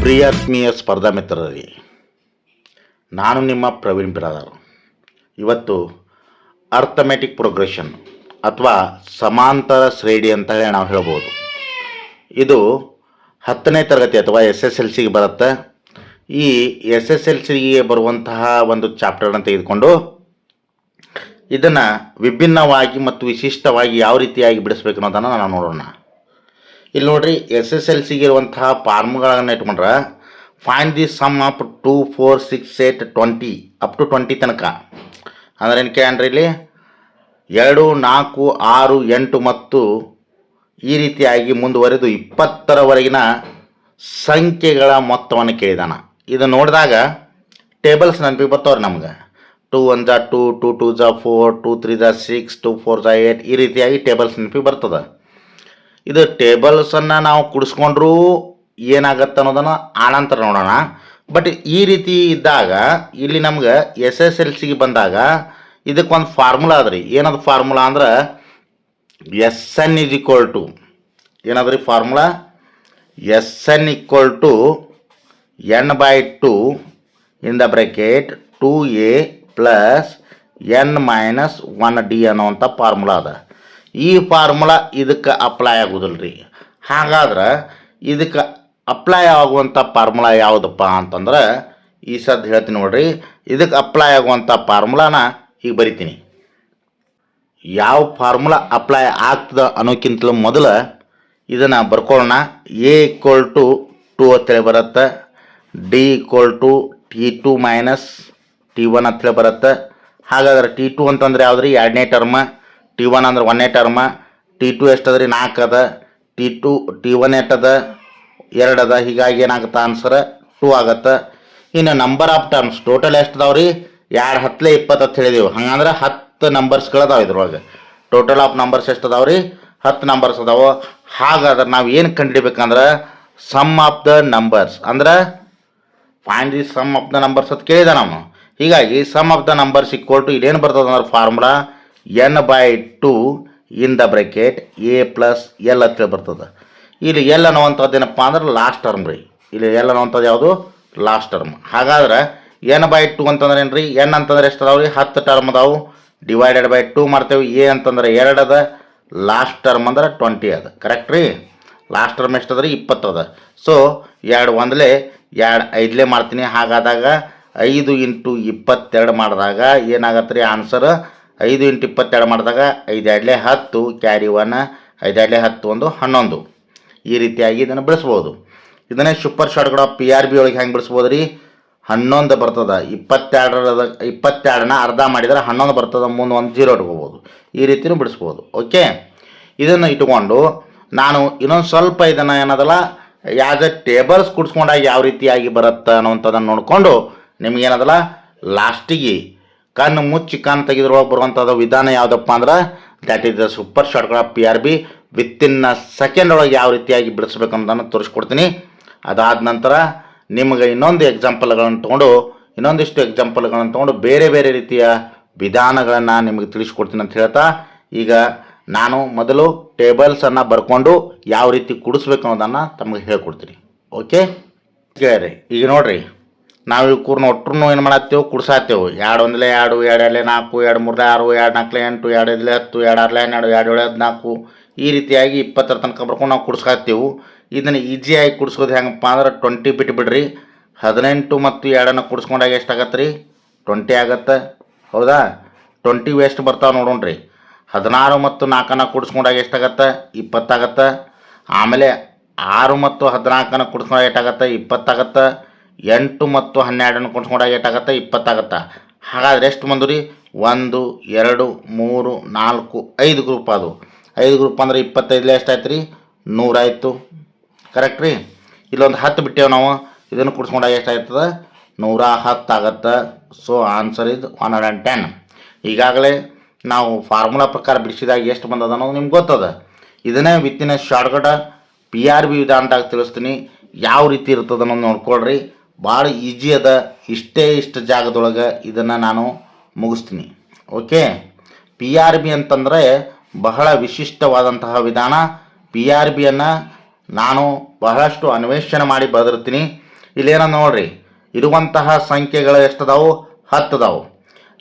ಪ್ರಿಯಾತ್ಮೀಯ ಸ್ಪರ್ಧಾ ಮಿತ್ರರೇ, ನಾನು ನಿಮ್ಮ ಪ್ರವೀಣ್ ಬಿರಾದಾರ್. ಇವತ್ತು ಅರ್ಥಮೆಟಿಕ್ ಪ್ರೋಗ್ರೆಷನ್ ಅಥವಾ ಸಮಾಂತರ ಶ್ರೇಣಿ ಅಂತ ಹೇಳಿ ನಾವು ಹೇಳ್ಬೋದು. ಇದು 10ನೇ ತರಗತಿ ಅಥವಾ SSLCಗೆ ಬರುತ್ತೆ. ಈ SSLCಗೆ ಬರುವಂತಹ ಒಂದು ಚಾಪ್ಟರ್ನ ತೆಗೆದುಕೊಂಡು ಇದನ್ನು ವಿಭಿನ್ನವಾಗಿ ಮತ್ತು ವಿಶಿಷ್ಟವಾಗಿ ಯಾವ ರೀತಿಯಾಗಿ ಬಿಡಿಸ್ಬೇಕು ಅನ್ನೋದನ್ನು ನಾವು ನೋಡೋಣ. ಇಲ್ಲಿ ನೋಡ್ರಿ, SSLCಗೆ ಇರುವಂತಹ ಫಾರ್ಮುಗಳನ್ನು ಇಟ್ಕೊಂಡ್ರೆ find the sum of 2, 4, 6, 8, 20 up to 20 ತನಕ. ಅಂದ್ರೆ ಏನು ಕೇಳ್ರಿ, ಇಲ್ಲಿ 2, 4, 6, 8 ಮತ್ತು ಈ ರೀತಿಯಾಗಿ ಮುಂದುವರೆದು 20ರವರೆಗಿನ ಸಂಖ್ಯೆಗಳ ಮೊತ್ತವನ್ನು ಕೇಳಿದಾನ. ಇದು ನೋಡಿದಾಗ ಟೇಬಲ್ಸ್ ನೆನಪಿಗೆ ಬರ್ತಾವ್ರಿ ನಮ್ಗೆ. 2 1 2, 2 2 4, 2 3 6, 2 4 8 ಈ ರೀತಿಯಾಗಿ ಟೇಬಲ್ಸ್ ನೆನಪಿಗೆ ಬರ್ತದೆ. ಇದು ಟೇಬಲ್ಸನ್ನು ನಾವು ಕುಡಿಸ್ಕೊಂಡ್ರೂ ಏನಾಗತ್ತೆ ಅನ್ನೋದನ್ನು ಆನಂತರ ನೋಡೋಣ. ಬಟ್ ಈ ರೀತಿ ಇದ್ದಾಗ ಇಲ್ಲಿ ನಮ್ಗೆ SSLCಗೆ ಬಂದಾಗ ಇದಕ್ಕೊಂದು ಫಾರ್ಮುಲಾ ಅದ್ರಿ. ಏನದು ಫಾರ್ಮುಲಾ ಅಂದ್ರೆ SN ಈಸ್ ಈಕ್ವಲ್ ಟು ಏನದ್ರಿ formula? SN equal to n/2 in the bracket 2a plus n minus 1d ಅನ್ನೋವಂಥ ಫಾರ್ಮುಲಾ ಅದ. ಈ ಫಾರ್ಮುಲಾ ಇದಕ್ಕೆ ಅಪ್ಲೈ ಆಗೋದಿಲ್ಲ ರೀ. ಹಾಗಾದ್ರೆ ಇದಕ್ಕೆ ಅಪ್ಲೈ ಆಗುವಂಥ ಫಾರ್ಮುಲಾ ಯಾವುದಪ್ಪ ಅಂತಂದ್ರೆ ಈ ಸದ್ ಹೇಳ್ತೀನಿ ನೋಡ್ರಿ. ಇದಕ್ಕೆ ಅಪ್ಲೈ ಆಗುವಂಥ ಫಾರ್ಮುಲಾನ ಈಗ ಬರಿತೀನಿ. ಯಾವ ಫಾರ್ಮುಲಾ ಅಪ್ಲೈ ಆಗ್ತದೆ ಅನ್ನೋಕ್ಕಿಂತಲೂ ಮೊದಲು ಇದನ್ನು ಬರ್ಕೊಳ್ಳೋಣ. a ಈಕ್ವಲ್ ಟು 2 ಅಂತೇಳಿ ಬರುತ್ತೆ. d equal to T2 minus T1 ಅಂತೇಳಿ ಬರುತ್ತೆ. ಹಾಗಾದ್ರೆ T2 ಅಂತಂದ್ರೆ ಯಾವ್ದ್ರಿ? 2ನೇ ಟರ್ಮ. T1 ಅಂದ್ರೆ 1ನೇ ಟರ್ಮ. T2 ಎಷ್ಟದ ರೀ? 4 ಅದ. T1 ಎಷ್ಟದ? 2 ಅದ. ಹೀಗಾಗಿ ಏನಾಗುತ್ತೆ? ಆನ್ಸರ್ 2 ಆಗತ್ತೆ. ಇನ್ನು ನಂಬರ್ ಆಫ್ ಟರ್ಮ್ಸ್ ಟೋಟಲ್ ಎಷ್ಟದಾವ್ರಿ? 2 10 20 ಅಂತ ಹೇಳಿದೆವು. ಹಂಗಂದ್ರೆ 10 ನಂಬರ್ಸ್ಗಳದಾವ ಇದ್ರೊಳಗೆ. ಟೋಟಲ್ ಆಫ್ ನಂಬರ್ಸ್ ಎಷ್ಟದಾವ್ರಿ? 10 ನಂಬರ್ಸ್ ಅದಾವ. ಹಾಗಾದ್ರೆ ನಾವು ಏನು ಕಂಡುಹಿಡಿಬೇಕಂದ್ರೆ ಸಮ್ ಆಫ್ ದ ನಂಬರ್ಸ್ ಅಂದ್ರೆ find the sum of the numbers ಅಂತ ಕೇಳಿದ ನಾವು. ಹೀಗಾಗಿ sum of the numbers equal to ಇಲ್ಲೇನು ಬರ್ತದೆ ಅಂದ್ರೆ formula n/2 in the bracket a plus L ಅಂತೇಳಿ ಬರ್ತದೆ. ಇಲ್ಲಿ ಎಲ್ ಅನ್ನುವಂಥದ್ದು ಏನಪ್ಪ ಅಂದ್ರೆ ಲಾಸ್ಟ್ ಟರ್ಮ್ ರೀ. ಇಲ್ಲಿ ಎಲ್ ಅನ್ನುವಂಥದ್ದು ಯಾವುದು? Last term. ಹಾಗಾದ್ರೆ n/2 ಅಂತಂದ್ರೆ ಏನು ರೀ? n ಅಂತಂದ್ರೆ ಎಷ್ಟು ಅದಾವ ರೀ? 10 ಟರ್ಮ್ ಅದಾವು. ಡಿವೈಡೆಡ್ ಬೈ 2 ಮಾಡ್ತೇವೆ. a ಅಂತಂದ್ರೆ 2 ಅದ. ಲಾಸ್ಟ್ ಟರ್ಮ್ ಅಂದ್ರೆ 20 ಅದ. ಕರೆಕ್ಟ್ ರೀ? ಲಾಸ್ಟ್ ಟರ್ಮ್ ಎಷ್ಟು ಅದ ರೀ? 20 ಅದ. ಸೊ 2 1 2 5 ಮಾಡ್ತೀನಿ. ಹಾಗಾದಾಗ 5 × 22 ಮಾಡಿದಾಗ ಏನಾಗತ್ತೆ ರೀ? ಆನ್ಸರ್ 5 × 22 ಮಾಡಿದಾಗ 5 2 10 ಕ್ಯಾರಿ 1 5 2 10 1 11 ಈ ರೀತಿಯಾಗಿ ಇದನ್ನು ಬೆಳೆಸ್ಬೋದು. ಇದನ್ನೇ ಸೂಪರ್ ಶಾರ್ಟ್ಗಳ PRB ಒಳಗೆ ಹೆಂಗೆ ಬೆಳೆಸ್ಬೋದು ರೀ? 11 ಬರ್ತದೆ. 22ನ ಅರ್ಧ ಮಾಡಿದರೆ 11 ಬರ್ತದೆ. ಮುಂದೆ 1 0 ಇಟ್ಕೋಬೋದು. ಈ ರೀತಿಯೂ ಬಿಡಿಸ್ಬೋದು. ಓಕೆ, ಇದನ್ನು ಇಟ್ಕೊಂಡು ನಾನು ಇನ್ನೊಂದು ಸ್ವಲ್ಪ ಇದನ್ನು ಏನದಲ್ಲ ಆ್ಯಸ್ ಎ ಟೇಬಲ್ಸ್ ಕುಡಿಸ್ಕೊಂಡಾಗ ಯಾವ ರೀತಿಯಾಗಿ ಬರುತ್ತೆ ಅನ್ನೋವಂಥದ್ದನ್ನು ನೋಡಿಕೊಂಡು ನಿಮಗೇನದಲ್ಲ ಲಾಸ್ಟಿಗೆ ಕಣ್ಣು ಮುಚ್ಚಿ ಕಣ್ಣು ತೆಗೆದ್ರೊಳಗೆ ಬರುವಂಥದ್ದು ವಿಧಾನ ಯಾವುದಪ್ಪ ಅಂದ್ರೆ ದ್ಯಾಟ್ ಈಸ್ ದ ಸೂಪರ್ ಶಾರ್ಟ್ಗಳ PRB. ವಿತ್ತಿನ್ ಸೆಕೆಂಡ್ ಒಳಗೆ ಯಾವ ರೀತಿಯಾಗಿ ಬಿಡಿಸ್ಬೇಕು ಅನ್ನೋದನ್ನು ತೋರಿಸ್ಕೊಡ್ತೀನಿ. ಅದಾದ ನಂತರ ನಿಮಗೆ ಇನ್ನೊಂದಿಷ್ಟು ಎಕ್ಸಾಂಪಲ್ಗಳನ್ನು ತೊಗೊಂಡು ಬೇರೆ ಬೇರೆ ರೀತಿಯ ವಿಧಾನಗಳನ್ನು ನಿಮಗೆ ತಿಳಿಸ್ಕೊಡ್ತೀನಿ ಅಂತ ಹೇಳ್ತಾ, ಈಗ ನಾನು ಮೊದಲು ಟೇಬಲ್ಸನ್ನು ಬರ್ಕೊಂಡು ಯಾವ ರೀತಿ ಕುಡಿಸ್ಬೇಕು ಅನ್ನೋದನ್ನು ತಮಗೆ ಹೇಳ್ಕೊಡ್ತೀನಿ. ಓಕೆ ಕೇಳ್ರಿ, ಈಗ ನೋಡಿರಿ, ನಾವು ಇವು ಕೂರ್ನ ಒಟ್ಟರು ಏನು ಮಾಡತ್ತೇವೆ? ಕುಡ್ಸಾತ್ತೇವೆ. 2 1 2, 2 2 4, 2 3 6, 2 4 8, 2 5 10, 2 6 12, 2 7 14 ಈ ರೀತಿಯಾಗಿ 20 ತನಕ ಬರ್ಕೊಂಡು ನಾವು ಕುಡ್ಸಾತ್ತೇವೆ. ಇದನ್ನು ಈಸಿಯಾಗಿ ಕುಡಿಸೋದು ಹೆಂಗಪ್ಪ ಅಂದ್ರೆ 20 ಬಿಟ್ಬಿಡ್ರಿ. 18 ಮತ್ತು 2 ಕುಡಿಸ್ಕೊಂಡಾಗ ಎಷ್ಟಾಗತ್ತೆ ರೀ? 20 ಆಗತ್ತೆ. ಹೌದಾ? 20 ವೇಸ್ಟ್ ಬರ್ತಾವೆ ನೋಡೋಣ್ರಿ. 16 ಮತ್ತು 4 ಕುಡಿಸ್ಕೊಂಡಾಗ ಎಷ್ಟಾಗತ್ತೆ? 20 ಆಗತ್ತೆ. ಆಮೇಲೆ 6 ಮತ್ತು 14 ಕುಡಿಸ್ಕೊಂಡಾಗ ಎಷ್ಟಾಗತ್ತೆ? 20 ಆಗತ್ತೆ. 8 ಮತ್ತು 12 ಕುಡಿಸ್ಕೊಂಡಾಗ ಎಷ್ಟಾಗತ್ತೆ? 20 ಆಗತ್ತೆ. ಹಾಗಾದ್ರೆ ಎಷ್ಟು ಬಂದು ರೀ? 1 2 3 4 5 ಗ್ರೂಪ್ ಅದು. 5 ಗ್ರೂಪ್ ಅಂದ್ರೆ 25 ಎಷ್ಟಾಯ್ತು ರೀ? 100 ಆಯಿತು. ಕರೆಕ್ಟ್ ರೀ? ಇಲ್ಲೊಂದು 10 ಬಿಟ್ಟೇವೆ ನಾವು. ಇದನ್ನು ಕುಡಿಸ್ಕೊಂಡಾಗ ಎಷ್ಟಾಗ್ತದೆ? 110 ಆಗತ್ತೆ. So answer is 110. ಈಗಾಗಲೇ ನಾವು ಫಾರ್ಮುಲಾ ಪ್ರಕಾರ ಬಿಡಿಸಿದಾಗ ಎಷ್ಟು ಬಂದದ ಅನ್ನೋದು ನಿಮ್ಗೆ ಗೊತ್ತದ. ಇದನ್ನೇ ವಿತ್ತಿನ ಶಾರ್ಟ್ಕಟ್ PRB ವಿಧಾನದಾಗ ತಿಳಿಸ್ತೀನಿ. ಯಾವ ರೀತಿ ಇರ್ತದೆ ಅನ್ನೋದು ನೋಡ್ಕೊಳ್ರಿ. ಭಾಳ ಈಜಿ ಅದ. ಇಷ್ಟು ಜಾಗದೊಳಗೆ ಇದನ್ನು ನಾನು ಮುಗಿಸ್ತೀನಿ. ಓಕೆ, PRB ಅಂತಂದರೆ ಬಹಳ ವಿಶಿಷ್ಟವಾದಂತಹ ವಿಧಾನ. PRBಯನ್ನು ನಾನು ಬಹಳಷ್ಟು ಅನ್ವೇಷಣೆ ಮಾಡಿ ಬರೆದಿರ್ತೀನಿ. ಇಲ್ಲೇನೋ ನೋಡ್ರಿ, ಇರುವಂತಹ ಸಂಖ್ಯೆಗಳು ಎಷ್ಟದಾವು? 10 ಅದಾವು.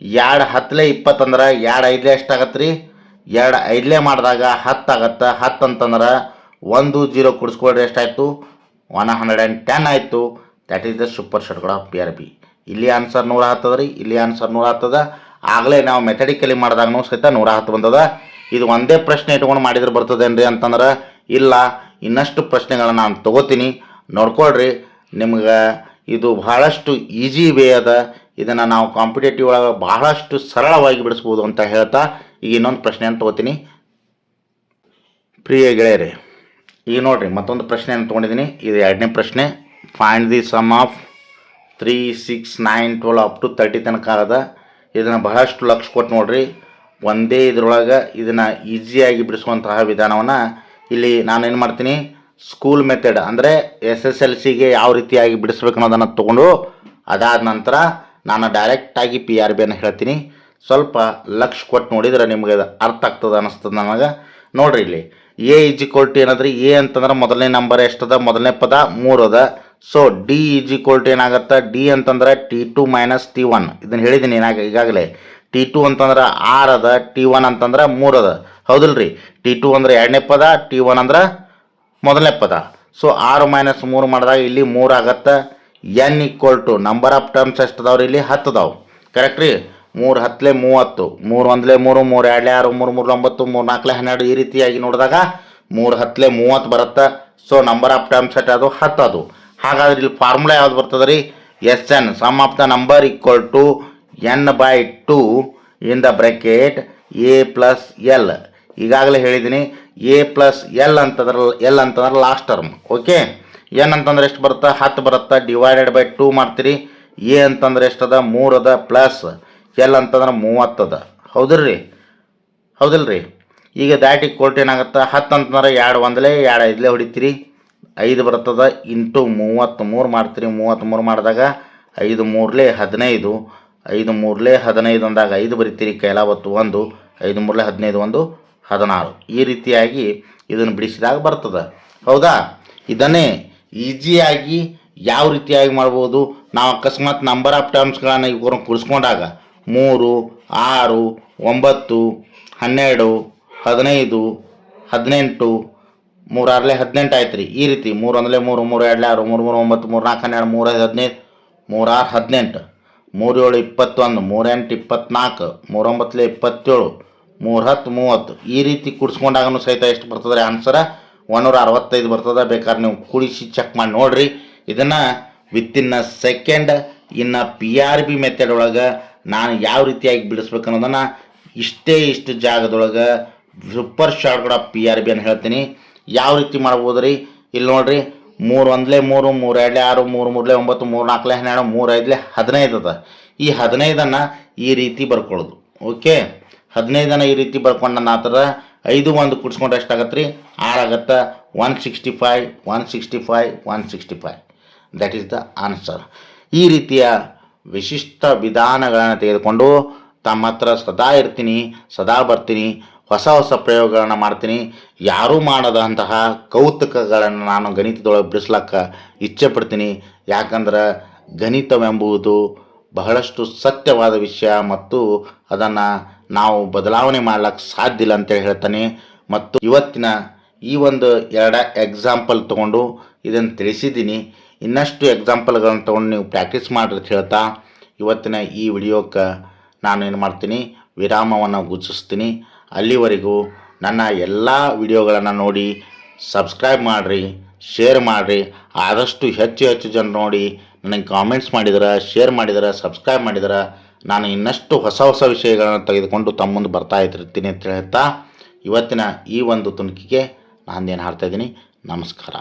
2 10 20 ಅಂದ್ರೆ 2 5 ಎಷ್ಟಾಗತ್ತೆ ರೀ? 2 5 ಮಾಡಿದಾಗ 10 ಆಗತ್ತೆ. 10 ಅಂತಂದ್ರೆ 1 0 ಕೂಡಿಸ್ಕೊಳ್ರಿ, ಎಷ್ಟಾಯಿತು? 110 ಆಯಿತು. That is the super shortcut of PRB. ಇಲ್ಲಿ ಆನ್ಸರ್ 110 ರೀ, ಇಲ್ಲಿ ಆನ್ಸರ್ 110. ಆಗಲೇ ನಾವು ಮೆಥಡಿಕಲಿ ಮಾಡಿದಾಗೂ ಸಹಿತ 110 ಬಂದದ. ಇದು ಒಂದೇ ಪ್ರಶ್ನೆ ಇಟ್ಕೊಂಡು ಮಾಡಿದ್ರೆ ಬರ್ತದೇನ್ರಿ ಅಂತಂದ್ರೆ ಇಲ್ಲ, ಇನ್ನಷ್ಟು ಪ್ರಶ್ನೆಗಳನ್ನ ನಾನು ತೊಗೋತೀನಿ, ನೋಡ್ಕೊಳ್ರಿ. ನಿಮ್ಗೆ ಇದು ಬಹಳಷ್ಟು ಈಜಿ ವೇ ಅದ. ಇದನ್ನು ನಾವು ಕಾಂಪಿಟೇಟಿವ್ ಒಳಗೆ ಬಹಳಷ್ಟು ಸರಳವಾಗಿ ಬಿಡಿಸ್ಬೋದು ಅಂತ ಹೇಳ್ತಾ ಈಗ ಇನ್ನೊಂದು ಪ್ರಶ್ನೆಯನ್ನು ತೊಗೋತೀನಿ. ಪ್ರಿಯ ಗೆಳೆಯರೇ, ಈಗ ನೋಡಿರಿ ಮತ್ತೊಂದು ಪ್ರಶ್ನೆಯನ್ನು ತೊಗೊಂಡಿದ್ದೀನಿ. ಇದು 2ನೇ ಪ್ರಶ್ನೆ. Find the sum of 3 6 9 12 up to 30 ತನಕ ಅದ. ಇದನ್ನು ಬಹಳಷ್ಟು ಲಕ್ಷ ಕೊಟ್ಟು ನೋಡ್ರಿ. ಒಂದೇ ಇದರೊಳಗೆ ಇದನ್ನು ಈಸಿಯಾಗಿ ಬಿಡಿಸುವಂತಹ ವಿಧಾನವನ್ನು ಇಲ್ಲಿ ನಾನೇನು ಮಾಡ್ತೀನಿ, ಸ್ಕೂಲ್ ಮೆಥಡ್ ಅಂದರೆ SSLCಗೆ ಯಾವ ರೀತಿಯಾಗಿ ಬಿಡಿಸ್ಬೇಕು ಅನ್ನೋದನ್ನು ತೊಗೊಂಡು ಅದಾದ ನಂತರ ನಾನು ಡೈರೆಕ್ಟಾಗಿ PRBಯನ್ನು ಹೇಳ್ತೀನಿ. ಸ್ವಲ್ಪ ಲಕ್ಷ ಕೊಟ್ಟು ನೋಡಿದ್ರೆ ನಿಮಗೆ ಅರ್ಥ ಆಗ್ತದೆ ಅನ್ನಿಸ್ತದೆ ನನಗೆ. ನೋಡಿರಿ, ಇಲ್ಲಿ A = ಏನಂದ್ರೆ A ಅಂತಂದ್ರೆ ಮೊದಲನೇ ನಂಬರ್ ಎಷ್ಟದ? ಮೊದಲನೇ ಪದ 3 ಅದ. ಸೊ D = ಏನಾಗುತ್ತೆ? D ಅಂತಂದ್ರೆ T2 - T1. ಇದನ್ನು ಹೇಳಿದ್ದೀನಿ ಈಗಾಗಲೇ. T2 ಅಂತಂದ್ರೆ 6 ಅದ, T1 ಅಂತಂದ್ರೆ 3 ಅದ. ಹೌದಿಲ್ರಿ? T2 ಅಂದ್ರೆ 2ನೇ ಪದ, T1 ಅಂದ್ರೆ ಮೊದಲನೇ ಪದ. ಸೊ 6 - 3 ಮಾಡಿದಾಗ ಇಲ್ಲಿ 3 ಆಗತ್ತೆ. N = ನಂಬರ್ ಆಫ್ ಟರ್ಮ್ಸ್ ಎಷ್ಟದಾವ್ರಿ? ಇಲ್ಲಿ 10 ಅದಾವೆ. ಕರೆಕ್ಟ್ ರೀ? 3 10 30, 3 1 3, 3 2 6, 3 3 9, 3 4 12 ಈ ರೀತಿಯಾಗಿ ನೋಡಿದಾಗ 3 10 30 ಬರುತ್ತೆ. ಸೊ ನಂಬರ್ ಆಫ್ ಟರ್ಮ್ಸ್ ಎಟ್ ಅದು? 10 ಅದು. ಹಾಗಾದ್ರೆ ಇಲ್ಲಿ ಫಾರ್ಮುಲಾ ಯಾವ್ದು ಬರ್ತದೆ ರೀ? SN, sum of the number = n/2 in the bracket A + L. ಈಗಾಗಲೇ ಹೇಳಿದ್ದೀನಿ, A + L ಅಂತಂದ್ರೆ ಲಾಸ್ಟ್ ಟರ್ಮ್. ಓಕೆ. N ಅಂತಂದ್ರೆ ಎಷ್ಟು ಬರುತ್ತೆ? 10 ಬರುತ್ತೆ. /2 ಮಾಡ್ತೀರಿ. A ಅಂತಂದ್ರೆ ಎಷ್ಟದ? 3 ಅದ, ಪ್ಲಸ್ L ಅಂತಂದ್ರೆ 30 ಅದ. ಹೌದಿಲ್ರಿ? ಈಗ ದ್ಯಾಟ್ = ಏನಾಗುತ್ತೆ? 10 ಅಂತಂದ್ರೆ 2 1 2 5 ಹೊಡಿತೀರಿ, 5 ಬರ್ತದೆ. ಇಂಟು 33 ಮಾಡ್ತೀರಿ. 33 ಮಾಡಿದಾಗ 5 3 15, 5 3 15 ಅಂದಾಗ 5 ಬರಿತೀರಿ, ಕೈಲಾವತ್ತು 1, 5 3 15 1 16. ಈ ರೀತಿಯಾಗಿ ಇದನ್ನು ಬಿಡಿಸಿದಾಗ ಬರ್ತದೆ. ಹೌದಾ? ಇದನ್ನೇ ಈಸಿಯಾಗಿ ಯಾವ ರೀತಿಯಾಗಿ ಮಾಡ್ಬೋದು? ನಾವು ಅಕಸ್ಮಾತ್ ನಂಬರ್ ಆಫ್ ಟರ್ಮ್ಸ್ಗಳನ್ನು ಇವ್ರನ್ನ ಕೂಡಿಸ್ಕೊಂಡಾಗ 3 6 9 12 15 18, 3 6 18 ಆಯ್ತು ರೀ. ಈ ರೀತಿ 3 1 3, 3 2 6, 3 3 9, 3 4 12, 3 5 15, 3 6 18, 3 7 21, 3 8 24, 3 9 27, 3 10 30. ಈ ರೀತಿ ಕೂಡಿಸ್ಕೊಂಡಾಗನು ಸಹಿತ ಎಷ್ಟು ಬರ್ತದೆ ರೀ ಆನ್ಸರ? 165 ಬರ್ತದೆ. ಬೇಕಾದ್ರೆ ನೀವು ಕೂಡಿಸಿ ಚೆಕ್ ಮಾಡಿ ನೋಡಿರಿ. ಇದನ್ನು ವಿತಿನ್ ಅ ಸೆಕೆಂಡ್ ಇನ್ನು PRB ಮೆಥಡ್ ಒಳಗೆ ನಾನು ಯಾವ ರೀತಿಯಾಗಿ ಬಿಡಿಸ್ಬೇಕು ಅನ್ನೋದನ್ನು ಇಷ್ಟು ಜಾಗದೊಳಗೆ ಸೂಪರ್ ಶಾರ್ಟ್ಕಟ್ ಆಫ್ PRB ಅಂತ ಹೇಳ್ತೀನಿ. ಯಾವ ರೀತಿ ಮಾಡ್ಬೋದು ರೀ? ಇಲ್ಲಿ ನೋಡಿರಿ, 3 1 3, 3 2 6, 3 3 9, 3 4 12, 3 5 15 ಅದ. ಈ 15ಅನ್ನು ಈ ರೀತಿ ಬರ್ಕೊಳ್ಳೋದು. ಓಕೆ. 15ಅನ್ನು ಈ ರೀತಿ ಬರ್ಕೊಂಡ ನಂತರ 5 1 ಕೂಡಿಸ್ಕೊಂಡ್ರೆ ಎಷ್ಟಾಗತ್ತೆ ರೀ? 6 ಆಗತ್ತೆ. 165 165 165. That is the answer. ಈ ರೀತಿಯ ವಿಶಿಷ್ಟ ವಿಧಾನಗಳನ್ನು ತೆಗೆದುಕೊಂಡು ತಮ್ಮ ಹತ್ರ ಸದಾ ಇರ್ತೀನಿ, ಸದಾ ಬರ್ತೀನಿ, ಹೊಸ ಹೊಸ ಪ್ರಯೋಗಗಳನ್ನು ಮಾಡ್ತೀನಿ. ಯಾರೂ ಮಾಡದಂತಹ ಕೌತುಕಗಳನ್ನು ನಾನು ಗಣಿತದೊಳಗೆ ಬಿಡಿಸ್ಲಿಕ್ಕೆ ಇಚ್ಛೆ ಪಡ್ತೀನಿ. ಯಾಕಂದ್ರೆ ಗಣಿತವೆಂಬುದು ಬಹಳಷ್ಟು ಸತ್ಯವಾದ ವಿಷಯ ಮತ್ತು ಅದನ್ನು ನಾವು ಬದಲಾವಣೆ ಮಾಡ್ಲಿಕ್ಕೆ ಸಾಧ್ಯ ಇಲ್ಲ ಅಂತೇಳಿ ಹೇಳ್ತಾನೆ. ಮತ್ತು ಇವತ್ತಿನ ಈ ಒಂದು 2 ಎಕ್ಸಾಂಪಲ್ ತೊಗೊಂಡು ಇದನ್ನು ತಿಳಿಸಿದ್ದೀನಿ. ಇನ್ನಷ್ಟು ಎಕ್ಸಾಂಪಲ್ಗಳನ್ನು ತೊಗೊಂಡು ನೀವು ಪ್ರಾಕ್ಟೀಸ್ ಮಾಡಿರಿ ಅಂತ ಹೇಳ್ತಾ ಇವತ್ತಿನ ಈ ವಿಡಿಯೋಕ್ಕೆ ನಾನು ಏನು ಮಾಡ್ತೀನಿ, ವಿರಾಮವನ್ನು ಗುರುತಿಸ್ತೀನಿ. ಅಲ್ಲಿವರೆಗೂ ನನ್ನ ಎಲ್ಲ ವಿಡಿಯೋಗಳನ್ನು ನೋಡಿ ಸಬ್ಸ್ಕ್ರೈಬ್ ಮಾಡಿರಿ, ಶೇರ್ ಮಾಡಿರಿ. ಆದಷ್ಟು ಹೆಚ್ಚು ಜನ ನೋಡಿ ನನಗೆ ಕಾಮೆಂಟ್ಸ್ ಮಾಡಿದ್ರೆ, ಶೇರ್ ಮಾಡಿದ್ರೆ, ಸಬ್ಸ್ಕ್ರೈಬ್ ಮಾಡಿದ್ರೆ ನಾನು ಇನ್ನಷ್ಟು ಹೊಸ ವಿಷಯಗಳನ್ನು ತೆಗೆದುಕೊಂಡು ತಮ್ಮ ಮುಂದೆ ಬರ್ತಾ ಇರ್ತೀನಿ ಅಂತ ಹೇಳ್ತಾ ಇವತ್ತಿನ ಈ ಒಂದು ತುಣುಕಿಗೆ ನಾನೇನು ಹಾಡ್ತಾಯಿದ್ದೀನಿ. ನಮಸ್ಕಾರ.